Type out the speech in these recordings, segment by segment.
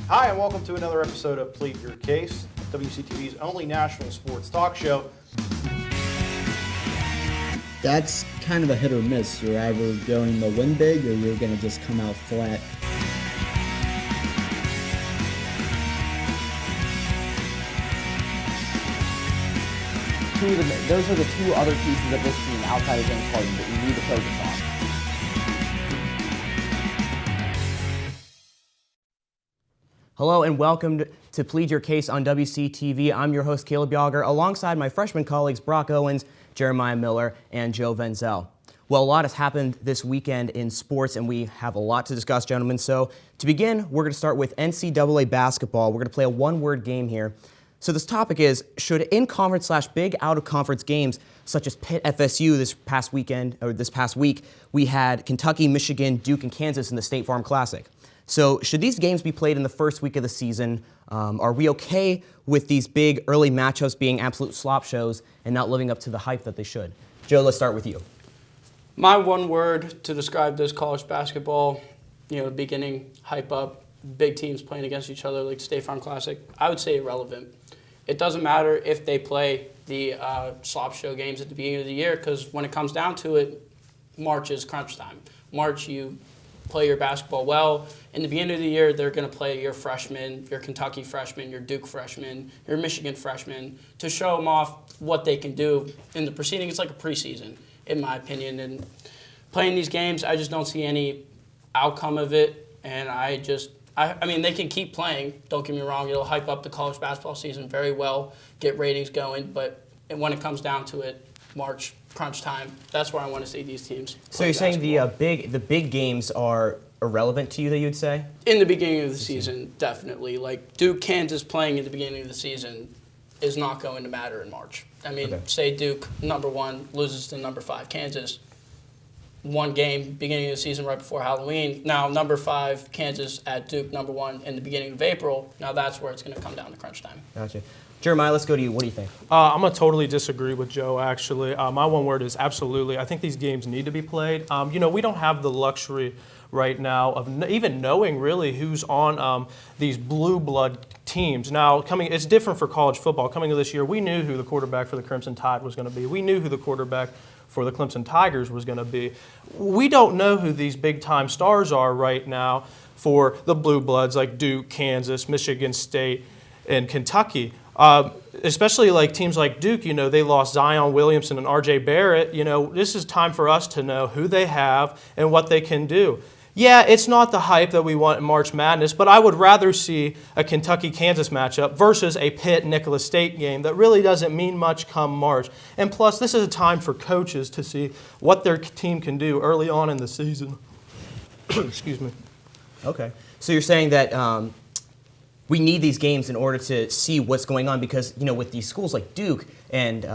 Hi, and welcome to another episode of Plead Your Case, WCTV's only national sports talk show. That's kind of a hit or miss. You're either going to win big or you're going to just come out flat. Those are the two other pieces of this team outside of James Harden that you need to focus on. Hello and welcome to Plead Your Case on WCTV. I'm your host, Caleb Yauger, alongside my freshman colleagues Brock Owens, Jeremiah Miller, and Joe Veneziale. Well, a lot has happened this weekend in sports, and we have a lot to discuss, gentlemen. So to begin, we're going to start with NCAA basketball. We're going to play a one-word game here. So this topic is, should in-conference / big out-of-conference games such as Pitt FSU this past week, we had Kentucky, Michigan, Duke, and Kansas in the State Farm Classic. So should these games be played in the first week of the season? Are we okay with these big early matchups being absolute slop shows and not living up to the hype that they should? Joe, let's start with you. My one word to describe this college basketball, the beginning, hype up, big teams playing against each other like State Farm Classic, I would say irrelevant. It doesn't matter if they play the slop show games at the beginning of the year, because when it comes down to it, March is crunch time. March, you play your basketball well. In the beginning of the year, they're going to play your freshmen, your Kentucky freshmen, your Duke freshmen, your Michigan freshmen, to show them off what they can do in the proceeding. It's like a preseason, in my opinion. And playing these games, I just don't see any outcome of it. And I mean, they can keep playing. Don't get me wrong. It'll hype up the college basketball season very well, get ratings going. But when it comes down to it, March, crunch time, that's where I want to see these teams. So you're saying the big games are irrelevant to you, that you'd say? In the beginning of the season, definitely. Like Duke, Kansas playing at the beginning of the season is not going to matter in March. I mean, say Duke, number 1, loses to number 5, Kansas. One game, beginning of the season right before Halloween. Now, number 5, Kansas at Duke, number 1 in the beginning of April. Now that's where it's going to come down to crunch time. Gotcha. Jeremiah, let's go to you. What do you think? I'm going to totally disagree with Joe, actually. My one word is absolutely. I think these games need to be played. We don't have the luxury right now of even knowing really who's on these blue blood teams. Now, it's different for college football. Coming into this year, we knew who the quarterback for the Crimson Tide was going to be. We knew who the quarterback for the Clemson Tigers was going to be. We don't know who these big-time stars are right now for the blue bloods like Duke, Kansas, Michigan State, and Kentucky. Especially like teams like Duke, they lost Zion Williamson and R.J. Barrett. This is time for us to know who they have and what they can do. Yeah, it's not the hype that we want in March Madness, but I would rather see a Kentucky-Kansas matchup versus a Pitt-Nicholas State game that really doesn't mean much come March. And plus, this is a time for coaches to see what their team can do early on in the season. Excuse me. Okay. So you're saying that we need these games in order to see what's going on because, with these schools like Duke and,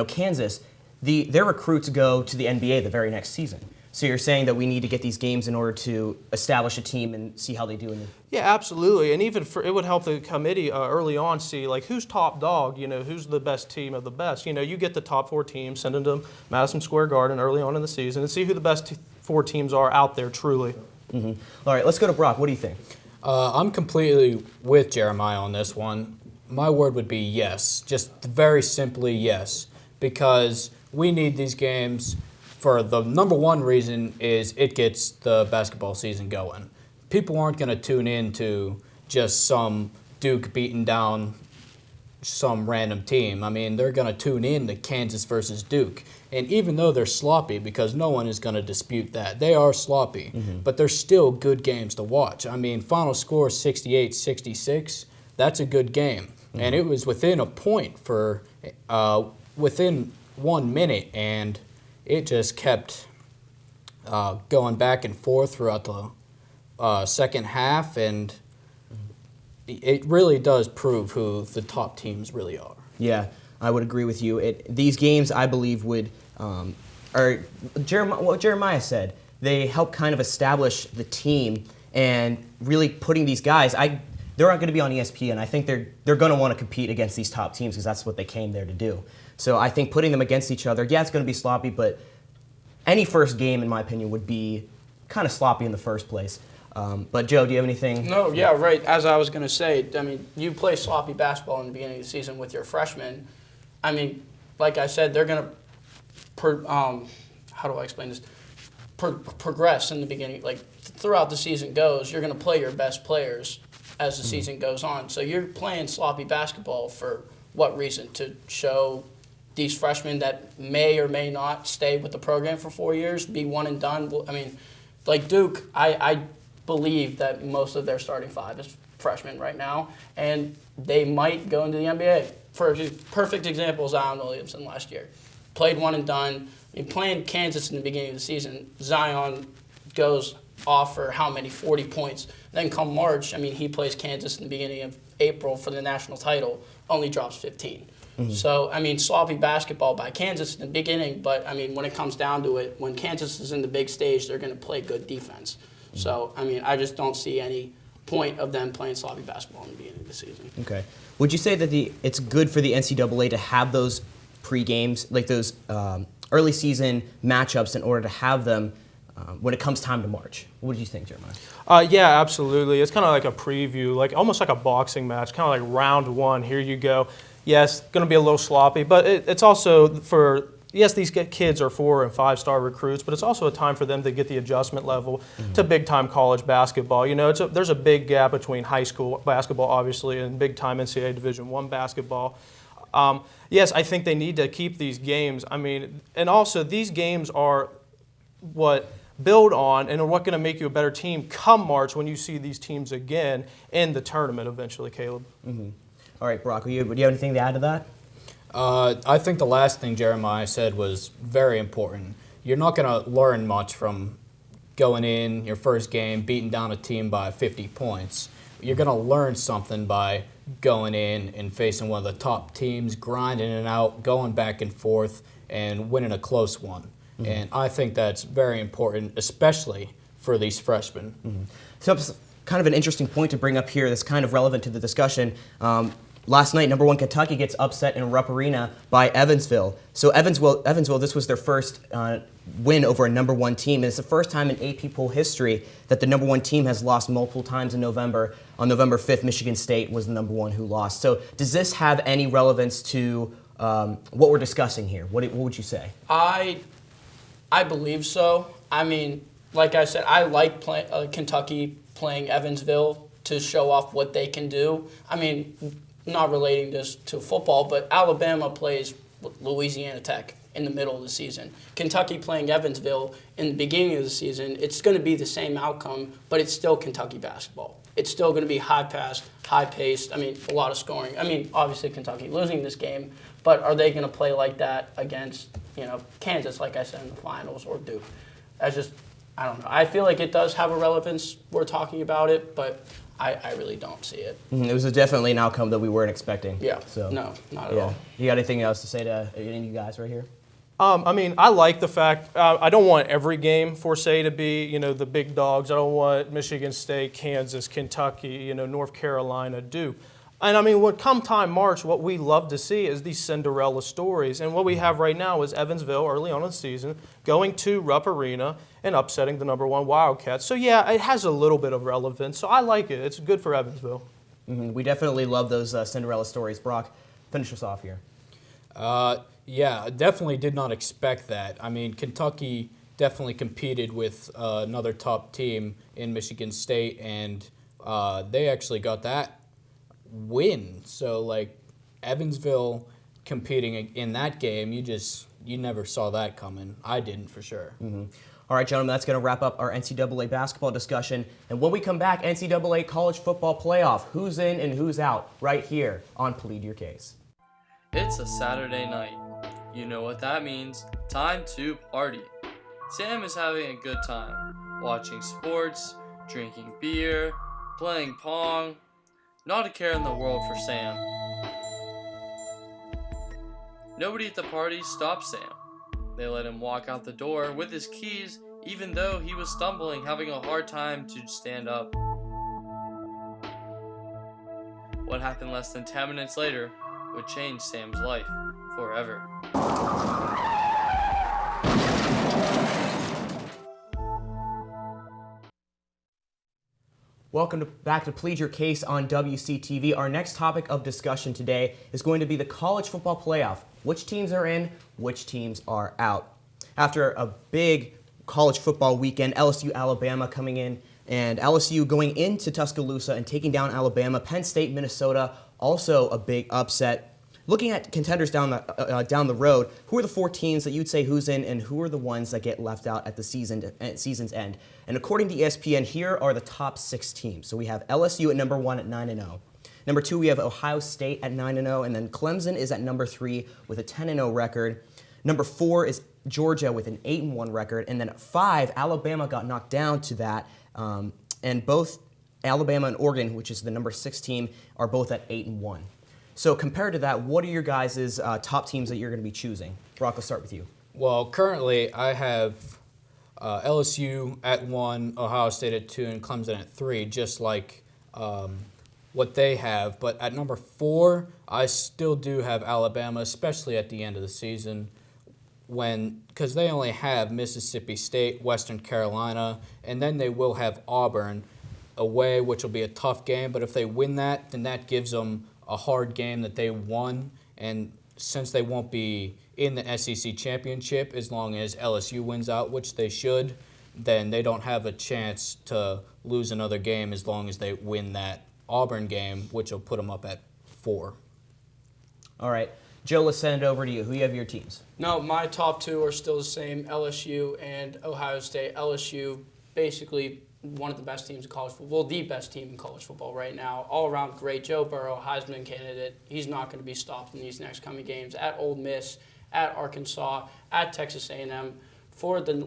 Kansas, their recruits go to the NBA the very next season. So you're saying that we need to get these games in order to establish a team and see how they do in the... Yeah, absolutely. And even it would help the committee early on see, who's top dog, who's the best team of the best. You get the top 4 teams, send them to Madison Square Garden early on in the season and see who the best 4 teams are out there truly. Mm-hmm. All right, let's go to Brock. What do you think? I'm completely with Jeremiah on this one. My word would be yes, just very simply yes, because we need these games for the number one reason is it gets the basketball season going. People aren't going to tune in to just some Duke beating down some random team. I mean, they're going to tune in to Kansas versus Duke. And even though they're sloppy, because no one is going to dispute that, they are sloppy, but they're still good games to watch. I mean, final score 68-66, that's a good game. And it was within a point for within 1 minute, and it just kept going back and forth throughout the second half, and it really does prove who the top teams really are. Yeah, I would agree with you. These games, I believe, would, what Jeremiah said, they help kind of establish the team and really putting these guys, they're not going to be on ESPN. I think they're going to want to compete against these top teams because that's what they came there to do. So I think putting them against each other, yeah, it's going to be sloppy, but any first game, in my opinion, would be kind of sloppy in the first place. But Joe, do you have anything? No, yeah, right. As I was going to say, I mean, you play sloppy basketball in the beginning of the season with your freshmen. I mean, like I said, they're going to, how do I explain this? Progress in the beginning. Like throughout the season goes, you're going to play your best players as the season goes on. So you're playing sloppy basketball for what reason? To show these freshmen that may or may not stay with the program for 4 years, be one and done. I mean, like Duke, I believe that most of their starting five is freshmen right now, and they might go into the NBA. For perfect example, Zion Williamson last year. Played one and done. I mean, playing Kansas in the beginning of the season, Zion goes off for how many, 40 points. Then come March, I mean, he plays Kansas in the beginning of April for the national title, only drops 15. So, I mean, sloppy basketball by Kansas in the beginning, but, I mean, when it comes down to it, when Kansas is in the big stage, they're going to play good defense. So, I mean, I just don't see any point of them playing sloppy basketball in the beginning of the season. Okay. Would you say that it's good for the NCAA to have those pre-games, like those early season matchups in order to have them when it comes time to March? What do you think, Jeremiah? Yeah, absolutely. It's kind of like a preview, like almost like a boxing match, kind of like round one. Here you go. Yes, going to be a little sloppy, but it's also for, yes, these kids are 4- and 5-star recruits, but it's also a time for them to get the adjustment level to big-time college basketball. You know, there's a big gap between high school basketball, obviously, and big-time NCAA Division I basketball. Yes, I think they need to keep these games. I mean, and also these games are what build on and are what going to make you a better team come March when you see these teams again in the tournament eventually, Caleb. All right, Brock, do you have anything to add to that? I think the last thing Jeremiah said was very important. You're not going to learn much from going in your first game, beating down a team by 50 points. You're going to learn something by going in and facing one of the top teams, grinding it out, going back and forth, and winning a close one. And I think that's very important, especially for these freshmen. So it's kind of an interesting point to bring up here that's kind of relevant to the discussion. Last night, number 1 Kentucky gets upset in Rupp Arena by Evansville. So Evansville, this was their first win over a number 1 team, and it's the first time in AP poll history that the number 1 team has lost multiple times in November. On November 5th, Michigan State was the number 1 who lost. So does this have any relevance to what we're discussing here? What would you say? I believe so. I mean, like I said, I like Kentucky playing Evansville to show off what they can do. I mean, not relating this to football, but Alabama plays Louisiana Tech in the middle of the season. Kentucky playing Evansville in the beginning of the season, it's going to be the same outcome, but it's still Kentucky basketball. It's still going to be high-paced, high-paced, I mean, a lot of scoring. I mean, obviously Kentucky losing this game, but are they going to play like that against, Kansas, like I said, in the finals, or Duke? I don't know. I feel like it does have a relevance. We're talking about it, but I really don't see it. It was definitely an outcome that we weren't expecting. Yeah. So, no, not at all. You got anything else to say to any of you guys right here? I mean, I like the fact, I don't want every game for, say, to be, the big dogs. I don't want Michigan State, Kansas, Kentucky, North Carolina, Duke. And I mean, when come time March, what we love to see is these Cinderella stories. And what we have right now is Evansville early on in the season going to Rupp Arena and upsetting the number 1 Wildcats. So yeah, it has a little bit of relevance. So I like it. It's good for Evansville. We definitely love those Cinderella stories. Brock, finish us off here. Yeah, I definitely did not expect that. I mean, Kentucky definitely competed with another top team in Michigan State, and they actually got that win. So, like, Evansville competing in that game, you never saw that coming. I didn't, for sure. All right, gentlemen, that's going to wrap up our NCAA basketball discussion. And when we come back, NCAA college football playoff. Who's in and who's out right here on Plead Your Case. It's a Saturday night. You know what that means. Time to party. Sam is having a good time, watching sports, drinking beer, playing Pong. Not a care in the world for Sam. Nobody at the party stops Sam. They let him walk out the door with his keys, even though he was stumbling, having a hard time to stand up. What happened less than 10 minutes later would change Sam's life forever. Welcome back to Plead Your Case on WCTV. Our next topic of discussion today is going to be the college football playoff. Which teams are in, which teams are out. After a big college football weekend, LSU, Alabama coming in, and LSU going into Tuscaloosa and taking down Alabama, Penn State, Minnesota, also a big upset. Looking at contenders down the road, who are the 4 teams that you'd say who's in, and who are the ones that get left out at the season's end? And according to ESPN, here are the top 6 teams. So we have LSU at number 1 at 9-0. Number 2, we have Ohio State at 9-0, and then Clemson is at number 3 with a 10-0 record. Number 4 is Georgia with an 8-1 record, and then at 5, Alabama got knocked down to that, and both Alabama and Oregon, which is the number 6 team, are both at 8-1. So compared to that, what are your guys' top teams that you're going to be choosing? Brock, let's start with you. Well, currently I have LSU at 1, Ohio State at 2, and Clemson at 3, just like what they have. But at number 4, I still do have Alabama, especially at the end of the season, because they only have Mississippi State, Western Carolina, and then they will have Auburn away, which will be a tough game. But if they win that, then that gives them a hard game that they won, and since they won't be in the SEC championship as long as LSU wins out, which they should, then they don't have a chance to lose another game as long as they win that Auburn game, which will put them up at 4. All right. Joe, let's send it over to you. Who do you have your teams? No, my top 2 are still the same, LSU and Ohio State. LSU, basically one of the best teams in college football, well, the best team in college football right now. All around great. Joe Burrow, Heisman candidate. He's not going to be stopped in these next coming games. At Ole Miss, at Arkansas, at Texas A&M. For the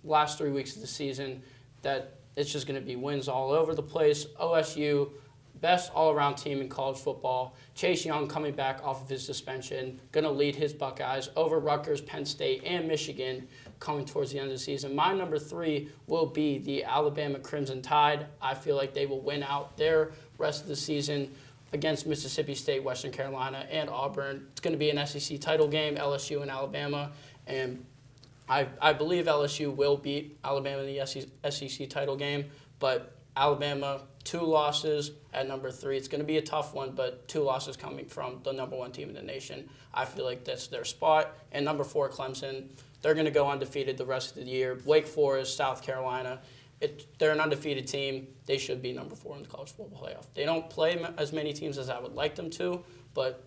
last 3 weeks of the season, that it's just going to be wins all over the place. OSU, best all-around team in college football. Chase Young coming back off of his suspension, going to lead his Buckeyes over Rutgers, Penn State, and Michigan coming towards the end of the season. My number 3 will be the Alabama Crimson Tide. I feel like they will win out their rest of the season against Mississippi State, Western Carolina, and Auburn. It's going to be an SEC title game, LSU and Alabama, and I believe LSU will beat Alabama in the SEC title game, but Alabama, 2 losses at number 3. It's going to be a tough one, but 2 losses coming from the number 1 team in the nation. I feel like that's their spot. And number 4, Clemson, they're going to go undefeated the rest of the year. Wake Forest, South Carolina, they're an undefeated team. They should be number 4 in the college football playoff. They don't play as many teams as I would like them to, but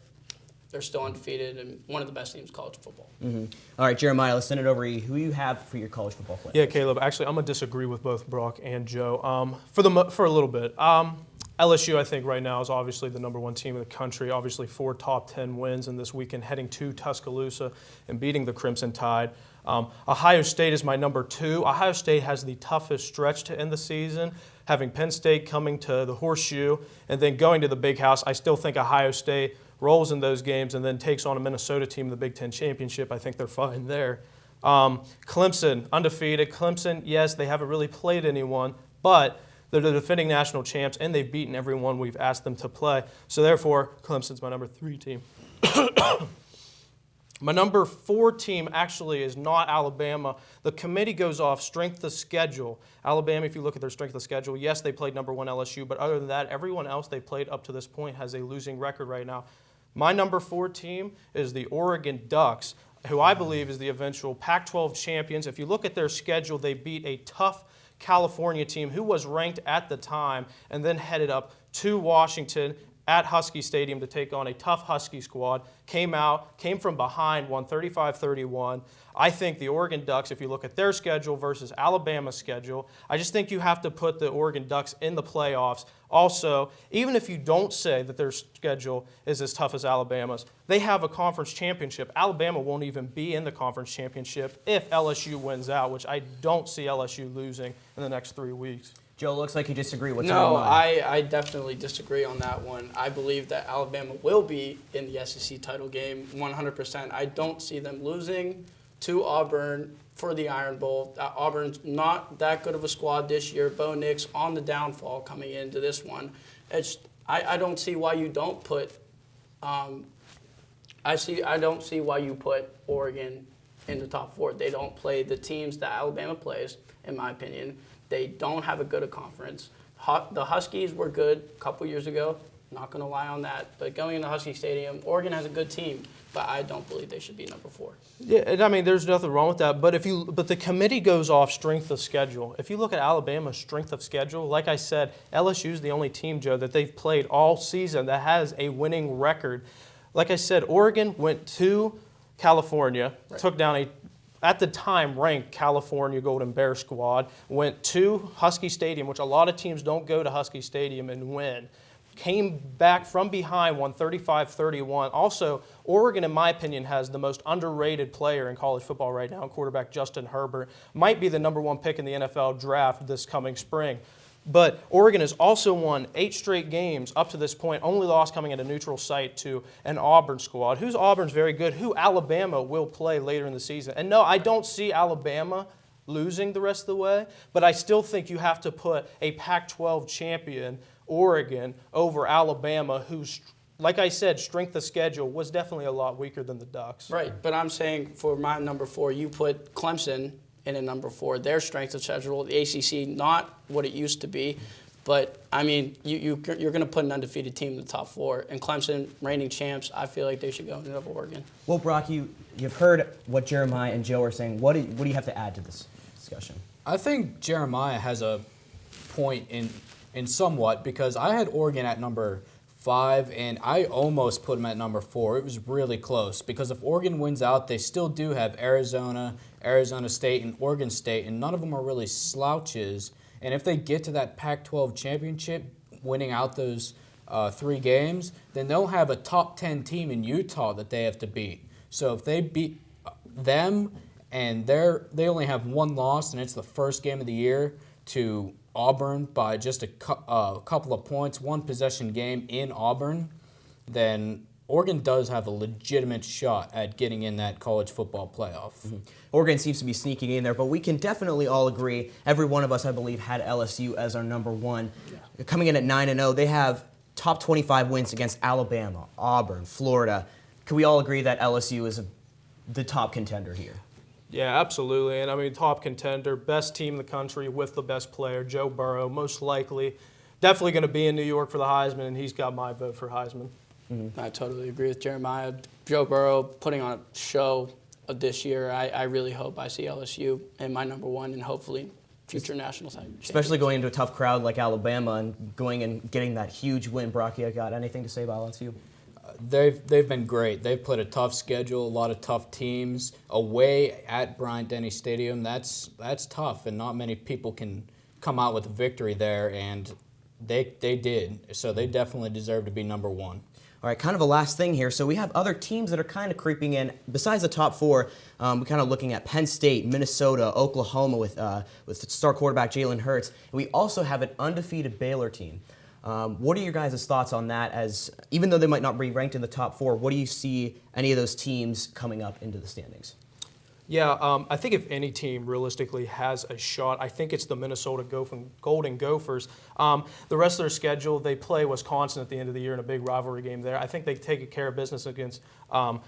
they're still undefeated and one of the best teams in college football. Mm-hmm. All right, Jeremiah, let's send it over to you. Who do you have for your college football playoff? Yeah, Caleb, actually, I'm going to disagree with both Brock and Joe for a little bit. LSU, I think, right now is obviously the number 1 team in the country. Obviously, 4 top 10 wins in this weekend, heading to Tuscaloosa and beating the Crimson Tide. Ohio State is my number 2. Ohio State has the toughest stretch to end the season, having Penn State coming to the Horseshoe and then going to the Big House. I still think Ohio State rolls in those games and then takes on a Minnesota team in the Big Ten Championship. I think they're fine there. Clemson, undefeated. Clemson, yes, they haven't really played anyone, but they're the defending national champs, and they've beaten everyone we've asked them to play. So therefore, Clemson's my number 3 team. My number 4 team actually is not Alabama. The committee goes off strength of schedule. Alabama, if you look at their strength of schedule, yes, they played number 1 LSU, but other than that, everyone else they've played up to this point has a losing record right now. My number 4 team is the Oregon Ducks, who I believe is the eventual Pac-12 champions. If you look at their schedule, they beat a tough California team who was ranked at the time and then headed up to Washington at Husky Stadium to take on a tough Husky squad. Came from behind, won 35-31. I think the Oregon Ducks, if you look at their schedule versus Alabama's schedule, I just think you have to put the Oregon Ducks in the playoffs. Also, even if you don't say that their schedule is as tough as Alabama's, they have a conference championship. Alabama won't even be in the conference championship if LSU wins out, which I don't see LSU losing in the next 3 weeks. Joe, looks like you disagree. What's No, on your mind? I definitely disagree on that one. I believe that Alabama will be in the SEC title game 100%. I don't see them losing to Auburn for the Iron Bowl. Auburn's not that good of a squad this year. Bo Nix on the downfall coming into this one. I don't see why you don't put I don't see why you put Oregon in the top 4. They don't play the teams that Alabama plays, in my opinion. They don't have a good conference. The Huskies were good a couple years ago. Not going to lie on that. But going into Husky Stadium, Oregon has a good team, but I don't believe they should be number 4. Yeah, and I mean, there's nothing wrong with that. But but the committee goes off strength of schedule. If you look at Alabama's strength of schedule, like I said, LSU is the only team, Joe, that they've played all season that has a winning record. Like I said, Oregon went to California, took down at the time, ranked California Golden Bear squad, went to Husky Stadium, which a lot of teams don't go to Husky Stadium and win. Came back from behind, won 35-31. Also, Oregon, in my opinion, has the most underrated player in college football right now, quarterback Justin Herbert. Might be the number 1 pick in the NFL draft this coming spring. But Oregon has also won 8 straight games up to this point, only loss coming at a neutral site to an Auburn squad. Auburn's very good, who Alabama will play later in the season. And no, I don't see Alabama losing the rest of the way, but I still think you have to put a Pac-12 champion, Oregon, over Alabama, who's, like I said, strength of schedule was definitely a lot weaker than the Ducks. Right, but I'm saying for my number 4, you put Clemson in a number 4. Their strength of schedule, the ACC, not what it used to be, but I mean, you're going to put an undefeated team in the top 4, and Clemson, reigning champs, I feel like they should go into Oregon. Well, Brock, you've heard what Jeremiah and Joe are saying. What do you have to add to this discussion? I think Jeremiah has a point in somewhat, because I had Oregon at number 5, and I almost put them at number 4. It was really close, because if Oregon wins out, they still do have Arizona, Arizona State, and Oregon State, and none of them are really slouches. And if they get to that Pac-12 championship, winning out those 3 games, then they'll have a top 10 team in Utah that they have to beat. So if they beat them, and they only have 1 loss, and it's the first game of the year, to Auburn by just a couple of points, 1 possession game in Auburn, then Oregon does have a legitimate shot at getting in that college football playoff. Mm-hmm. Oregon seems to be sneaking in there, but we can definitely all agree, every one of us, I believe, had LSU as our number 1. Yeah. Coming in at 9-0, they have top 25 wins against Alabama, Auburn, Florida. Can we all agree that LSU is the top contender here? Yeah, absolutely. And I mean, top contender, best team in the country with the best player, Joe Burrow, most likely. Definitely going to be in New York for the Heisman, and he's got my vote for Heisman. Mm-hmm. I totally agree with Jeremiah. Joe Burrow putting on a show this year. I really hope I see LSU in my number 1 and hopefully future national title. Especially going into a tough crowd like Alabama and going and getting that huge win. Brock, you got anything to say about LSU? They've been great. They've played a tough schedule, a lot of tough teams away at Bryant-Denny Stadium. That's tough, and not many people can come out with a victory there, and they did. So they definitely deserve to be number 1. All right, kind of a last thing here. So we have other teams that are kind of creeping in. Besides the top 4, we're kind of looking at Penn State, Minnesota, Oklahoma with star quarterback Jalen Hurts. And we also have an undefeated Baylor team. What are your guys' thoughts on that? As even though they might not be ranked in the top 4, what do you see any of those teams coming up into the standings? Yeah, I think if any team realistically has a shot, I think it's the Minnesota Golden Gophers. The rest of their schedule, they play Wisconsin at the end of the year in a big rivalry game there. I think they take care of business against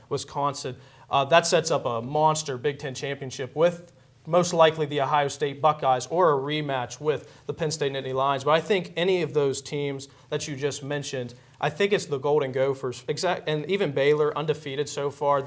Wisconsin. That sets up a monster Big Ten championship with most likely the Ohio State Buckeyes or a rematch with the Penn State Nittany Lions. But I think any of those teams that you just mentioned, I think it's the Golden Gophers. And even Baylor, undefeated so far.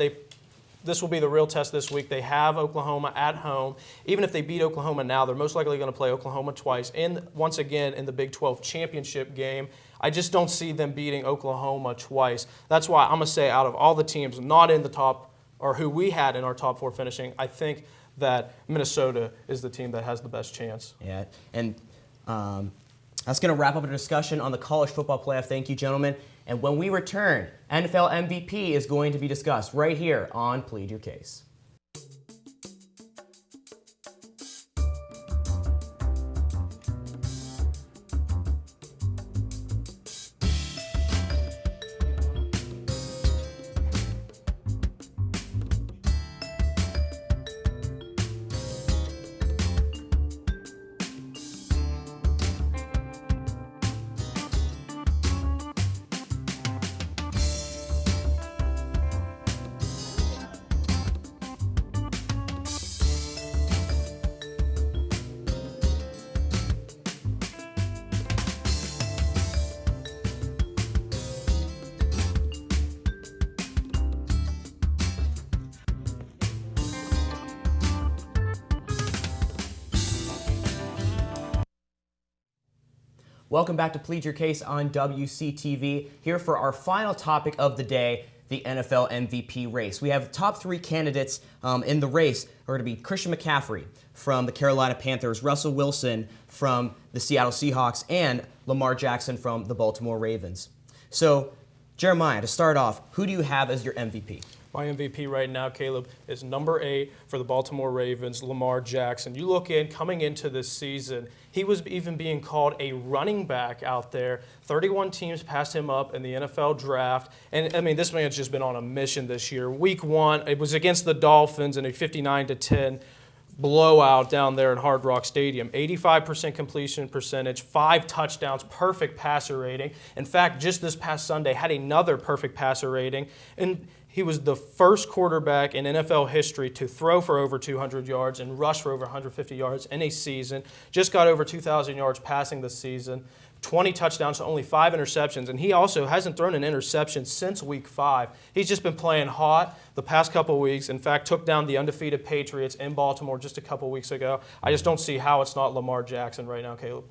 This will be the real test this week. They have Oklahoma at home. Even if they beat Oklahoma now, they're most likely going to play Oklahoma twice. And once again, in the Big 12 championship game, I just don't see them beating Oklahoma twice. That's why I'm going to say out of all the teams not in the top, or who we had in our top 4 finishing, I think that Minnesota is the team that has the best chance. Yeah, and that's going to wrap up our discussion on the college football playoff. Thank you, gentlemen. And when we return, NFL MVP is going to be discussed right here on Plead Your Case. Welcome back to Plead Your Case on WCTV. Here for our final topic of the day, the NFL MVP race. We have top 3 candidates in the race are going to be Christian McCaffrey from the Carolina Panthers, Russell Wilson from the Seattle Seahawks, and Lamar Jackson from the Baltimore Ravens. So, Jeremiah, to start off, who do you have as your MVP? My MVP right now, Caleb, is number 8 for the Baltimore Ravens, Lamar Jackson. You look coming into this season, he was even being called a running back out there. 31 teams passed him up in the NFL draft. And, I mean, this man's just been on a mission this year. Week 1, it was against the Dolphins in a 59-10 blowout down there in Hard Rock Stadium. 85% completion percentage, 5 touchdowns, perfect passer rating. In fact, just this past Sunday, had another perfect passer rating. And he was the first quarterback in NFL history to throw for over 200 yards and rush for over 150 yards in a season. Just got over 2,000 yards passing this season. 20 touchdowns to only 5 interceptions. And he also hasn't thrown an interception since week 5. He's just been playing hot the past couple of weeks. In fact, took down the undefeated Patriots in Baltimore just a couple of weeks ago. I just don't see how it's not Lamar Jackson right now, Caleb.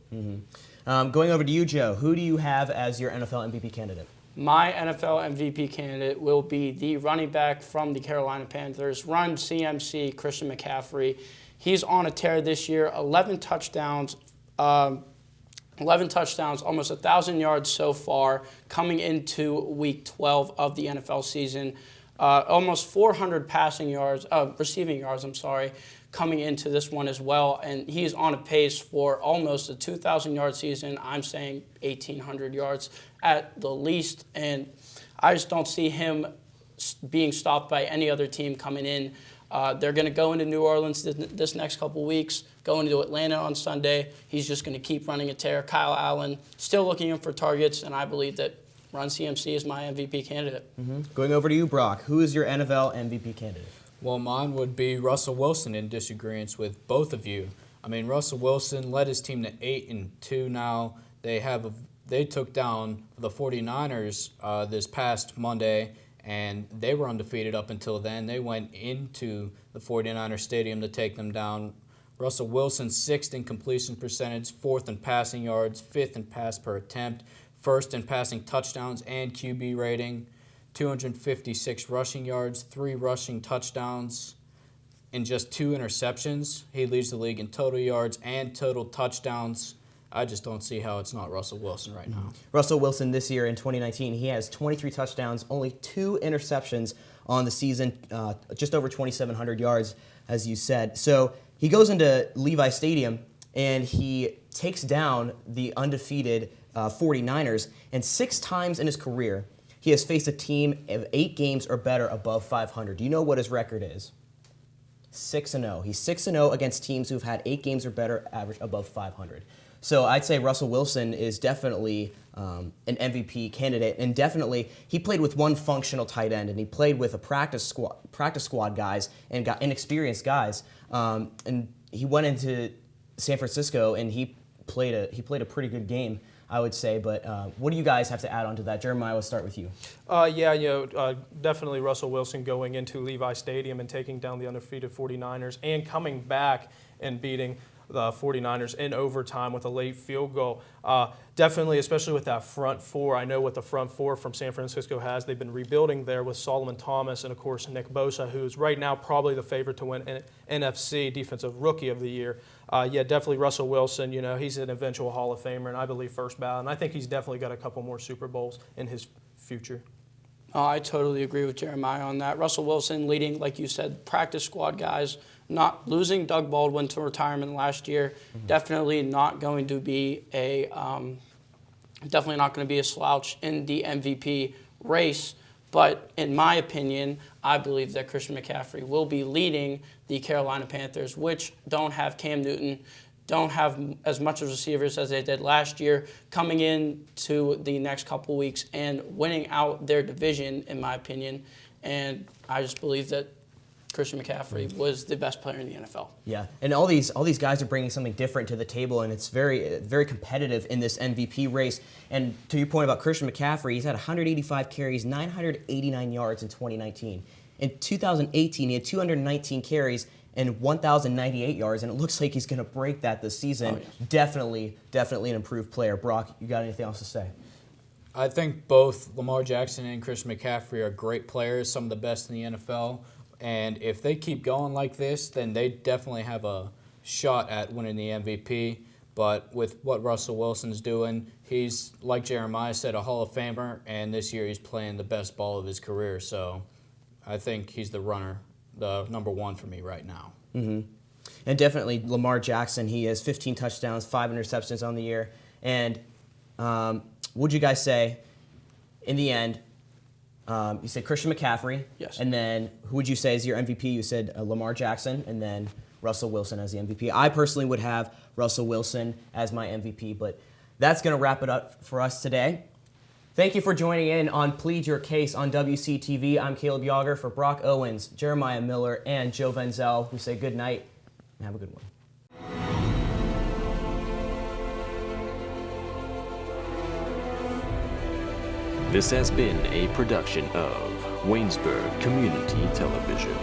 Going over to you, Joe. Who do you have as your NFL MVP candidate? My NFL MVP candidate will be the running back from the Carolina Panthers, Run CMC, Christian McCaffrey. He's on a tear this year, 11 touchdowns, almost 1,000 yards so far, coming into week 12 of the NFL season. Almost 400 receiving yards, coming into this one as well. And he's on a pace for almost a 2,000-yard season. I'm saying 1,800 yards at the least. And I just don't see him being stopped by any other team coming in. They're going to go into New Orleans this next couple weeks, go into Atlanta on Sunday. He's just going to keep running a tear. Kyle Allen still looking in for targets, and I believe that Run CMC is my MVP candidate. Going over to you, Brock. Who is your NFL MVP candidate? Well, mine would be Russell Wilson, in disagreement with both of you. I mean, Russell Wilson led his team to 8-2 now. They took down the 49ers this past Monday, and they were undefeated up until then. They went into the 49ers stadium to take them down. Russell Wilson, 6th in completion percentage, 4th in passing yards, 5th in pass per attempt, 1st in passing touchdowns and QB rating, 256 rushing yards, 3 rushing touchdowns, and just 2 interceptions. He leads the league in total yards and total touchdowns. I just don't see how it's not Russell Wilson right now. Russell Wilson this year in 2019, he has 23 touchdowns, only 2 interceptions on the season, just over 2,700 yards, as you said. So he goes into Levi Stadium and he takes down the undefeated 49ers, and 6 times in his career, he has faced a team of 8 games or better above 500. Do you know what his record is? 6-0. He's 6-0 against teams who've had 8 games or better average above 500. So I'd say Russell Wilson is definitely an MVP candidate, and definitely he played with one functional tight end, and he played with a practice squad guys and got inexperienced guys. And he went into San Francisco and he played a pretty good game, I would say. But what do you guys have to add on to that? Jeremiah, we'll start with you. Definitely Russell Wilson going into Levi Stadium and taking down the undefeated 49ers and coming back and beating the 49ers in overtime with a late field goal. Definitely, especially with that front four. I know what the front four from San Francisco has. They've been rebuilding there with Solomon Thomas and, of course, Nick Bosa, who's right now probably the favorite to win NFC Defensive Rookie of the Year. Definitely Russell Wilson. You know, he's an eventual Hall of Famer, and I believe first ballot. And I think he's definitely got a couple more Super Bowls in his future. I totally agree with Jeremiah on that. Russell Wilson leading, like you said, practice squad guys, not losing Doug Baldwin to retirement last year. Definitely not going to be a slouch in the MVP race. But in my opinion, I believe that Christian McCaffrey will be leading the Carolina Panthers, which don't have Cam Newton, don't have as much of receivers as they did last year, coming into the next couple weeks and winning out their division, in my opinion. And I just believe that Christian McCaffrey was the best player in the NFL. Yeah, and all these guys are bringing something different to the table, and it's very, very competitive in this MVP race. And to your point about Christian McCaffrey, he's had 185 carries, 989 yards in 2019. In 2018, he had 219 carries and 1,098 yards, and it looks like he's going to break that this season. Oh, yes. Definitely an improved player. Brock, you got anything else to say? I think both Lamar Jackson and Christian McCaffrey are great players, some of the best in the NFL. And if they keep going like this, then they definitely have a shot at winning the MVP. But with what Russell Wilson's doing, he's, like Jeremiah said, a Hall of Famer, and this year he's playing the best ball of his career. So I think he's the runner, the number one for me right now. Mm-hmm. And definitely Lamar Jackson, he has 15 touchdowns, 5 interceptions on the year. And would you guys say, in the end, you said Christian McCaffrey. Yes. And then who would you say is your MVP? You said Lamar Jackson, and then Russell Wilson as the MVP. I personally would have Russell Wilson as my MVP, but that's going to wrap it up for us today. Thank you for joining in on Plead Your Case on WCTV. I'm Caleb Yauger for Brock Owens, Jeremiah Miller, and Joe Veneziale. We say good night and have a good one. This has been a production of Waynesburg Community Television.